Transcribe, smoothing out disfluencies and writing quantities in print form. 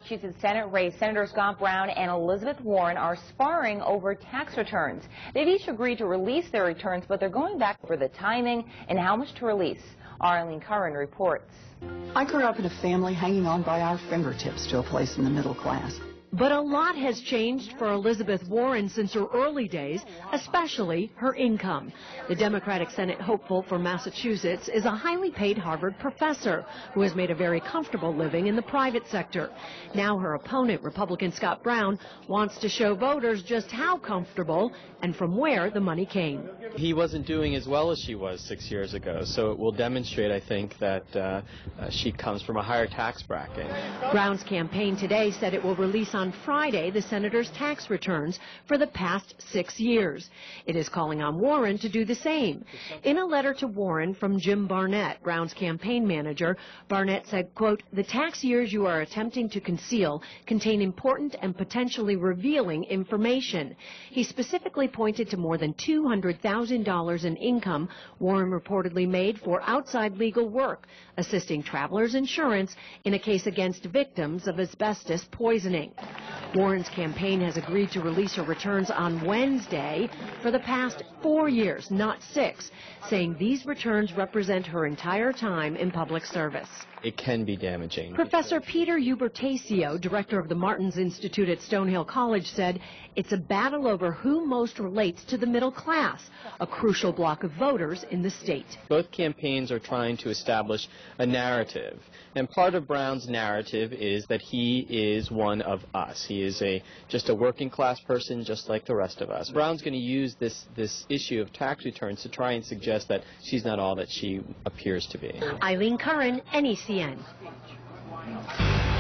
Massachusetts Senate race, Senators Scott Brown and Elizabeth Warren are sparring over tax returns. They've each agreed to release their returns, but they're going back over the timing and how much to release. Arlene Curran reports. I grew up in a family hanging on by our fingertips to a place in the middle class. But a lot has changed for Elizabeth Warren since her early days, especially her income. The Democratic Senate hopeful for Massachusetts is a highly paid Harvard professor who has made a very comfortable living in the private sector. Now her opponent, Republican Scott Brown, wants to show voters just how comfortable and from where the money came. He wasn't doing as well as she was 6 years ago, so it will demonstrate, I think, that she comes from a higher tax bracket. Brown's campaign today said it will release on Friday the senator's tax returns for the past 6 years. It is calling on Warren to do the same. In a letter to Warren from Jim Barnett, Brown's campaign manager, Barnett said, quote, "The tax years you are attempting to conceal contain important and potentially revealing information." He specifically pointed to more than $200,000 in income Warren reportedly made for outside legal work, assisting Travelers Insurance in a case against victims of asbestos poisoning. Warren's campaign has agreed to release her returns on Wednesday for the past 4 years, not 6, saying these returns represent her entire time in public service. It can be damaging. Professor Peter Ubertasio, director of the Martins Institute at Stonehill College, said it's a battle over who most relates to the middle class, a crucial block of voters in the state. Both campaigns are trying to establish a narrative, and part of Brown's narrative is that he is one of us. He is just a working class person just like the rest of us. Brown's going to use this issue of tax returns to try and suggest that she's not all that she appears to be. Eileen Curran, NECN.